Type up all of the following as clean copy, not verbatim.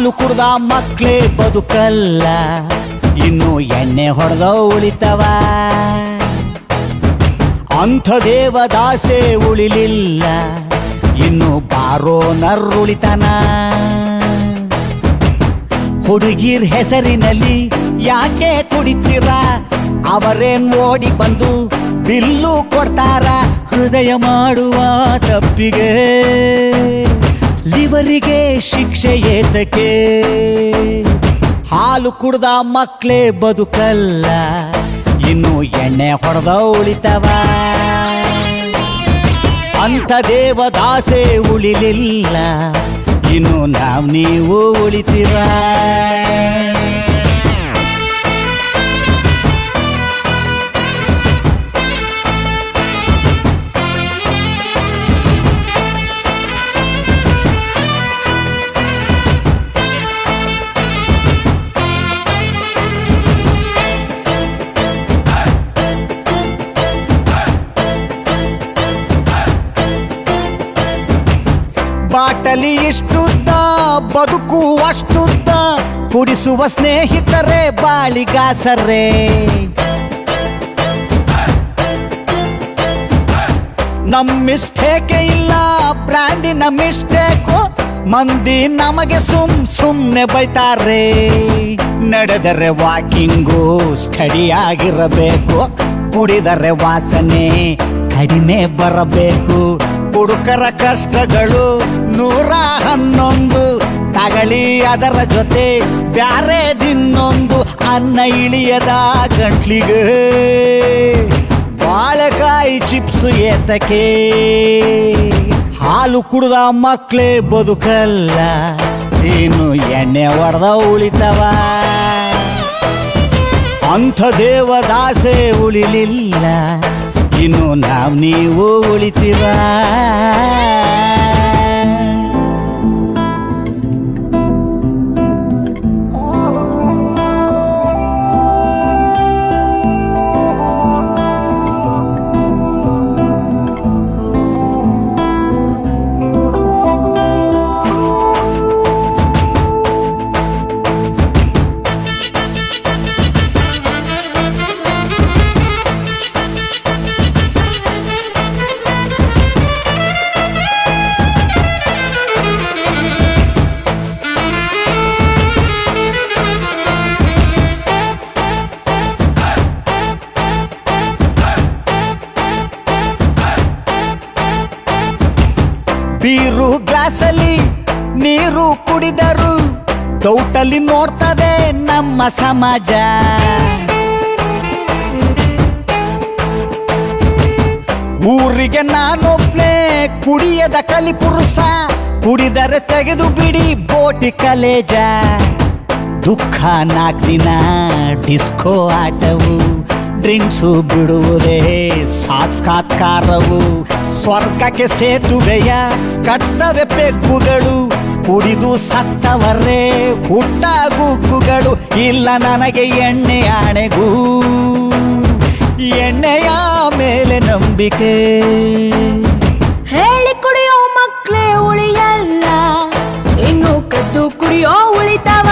ಹಾಲು ಕುಡ್ದ ಮಕ್ಳೇ ಬದುಕಲ್ಲ, ಇನ್ನು ಎಣ್ಣೆ ಹೊಡೆದ ಉಳಿತವ. ಅಂಥ ದೇವದಾಸೆ ಉಳಿಲಿಲ್ಲ, ಇನ್ನು ಬಾರೋ ನರ್ರುಳಿತನ. ಹುಡುಗಿರ್ ಹೆಸರಿನಲ್ಲಿ ಯಾಕೆ ಕುಡಿತೀರ, ಅವರೇನ್ ಓಡಿ ಬಂದು ಬಿಲ್ಲು ಕೊಡ್ತಾರ. ಹೃದಯ ಮಾಡುವ ತಪ್ಪಿಗೆ ಲಿವರಿಗೆ ಶಿಕ್ಷೆ ಏತಕ್ಕೆ. ಹಾಲು ಕುಡ್ದ ಮಕ್ಳೇ ಬದುಕಲ್ಲ, ಇನ್ನು ಎಣ್ಣೆ ಹೊಡೆದ ಉಳಿತವ. ಅಂಥ ದೇವದಾಸೆ ಉಳಿಲಿಲ್ಲ, ಇನ್ನು ನೀವು ಉಳಿತೀರ. ಬಾಟಲಿ ಇಷ್ಟುದ್ದ, ಬದುಕು ಅಷ್ಟುದ್ದ, ಕುಡಿಸುವ ಸ್ನೇಹಿತರೇ ಬಾಳಿಗಾಸರೇ. ನಮ್ ಮಿಸ್ಟೇಕೆ ಇಲ್ಲ, ಬ್ರ್ಯಾಂಡಿನ ಮಿಸ್ಟೇಕು. ಮಂದಿ ನಮಗೆ ಸುಮ್ನೆ ಬೈತಾರೆ. ನಡೆದರೆ ವಾಕಿಂಗು ಸ್ಟಡಿ ಆಗಿರಬೇಕು, ಕುಡಿದರೆ ವಾಸನೆ ಕಡಿಮೆ ಬರಬೇಕು. ಹುಡುಕರ ಕಷ್ಟಗಳು 111, ತಗಳಿ ಅದರ ಜೊತೆ ಬ್ಯಾರೆ ದಿನ್ನೊಂದು. ಅನ್ನ ಇಳಿಯದ ಗಂಟ್ಲಿಗೆ ಬಾಳೆಕಾಯಿ ಚಿಪ್ಸ್ ಏತಕ್ಕೆ. ಹಾಲು ಕುಡ್ದ ಮಕ್ಳೇ ಬದುಕಲ್ಲ, ಇನ್ನು ಎಣ್ಣೆ ಹೊಡೆದ ಉಳಿತವ. ಅಂಥ ದೇವದಾಸೆ ಉಳಿಲಿಲ್ಲ, ಇನ್ನು ನೀವು ಉಳಿತೀರ. ಬೀರು ಗ್ಲಾಸಲ್ಲಿ ನೀರು ಕುಡಿದರು ತೌಟಲ್ಲಿ ನೋಡ್ತದೆ ನಮ್ಮ ಸಮಾಜ. ಊರಿಗೆ ನಾನೊಬ್ನೇ ಕುಡಿಯದ ಕಲಿಪುರುಷ, ಕುಡಿದರೆ ತೆಗೆದು ಬಿಡಿ ಬೋಟಿ ಕಲೇಜ. ದುಃಖ 4 ದಿನ ಡಿಸ್ಕೋ ಆಟವು, ಡ್ರಿಂಕ್ಸು ಬಿಡುವುದೇ ಸಾತ್ಕಾರವು. ಸ್ವರ್ಗಕ್ಕೆ ಸೇತುವೆಯ ಕರ್ತವೆ ಪೆಕ್ಕುಗಳು, ಕುಡಿದು ಸತ್ತವರೇ ಹುಟ್ಟ ಗುಗ್ಗುಗಳು. ಇಲ್ಲ ನನಗೆ ಎಣ್ಣೆ ಆಣೆಗೂ, ಎಣ್ಣೆಯ ಮೇಲೆ ನಂಬಿಕೆ. ಹೇಳಿ ಕುಡಿಯೋ ಮಕ್ಳೇ ಉಳಿಯಲ್ಲ, ಇನ್ನು ಕದ್ದು ಕುಡಿಯೋ ಉಳಿತವ.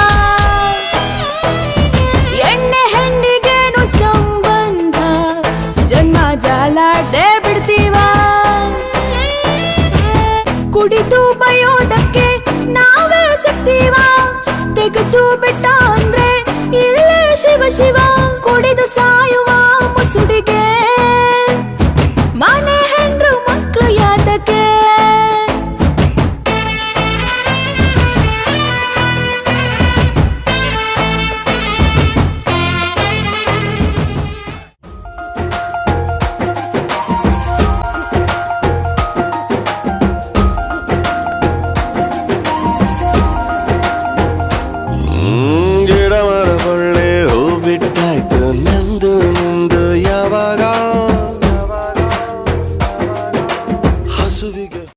ಎಣ್ಣೆ ಹೆಂಡಿಗೇನು ಸಂಬಂಧ, ಜನ್ಮ ಜಾಲಾಡ್ದೆ ಬಿಡ್ತೀವ. ಕುಡಿದು ಬಯೋದಕ್ಕೆ ನಾವೇ ಸಿಗ್ತೀವ, ತೆಗೆದು ಬಿಟ್ಟ ಅಂದ್ರೆ ಇಲ್ಲೇ ಶಿವ ಶಿವ. ಕುಡಿದು ಸಾಯುವ ಮುಸುಡಿಗೆ ಮನೆ ಹೆಂಡ್ರು ಮಕ್ಕಳು ಯಾತಕ್ಕೆ. ಹಸುವಿಗೆ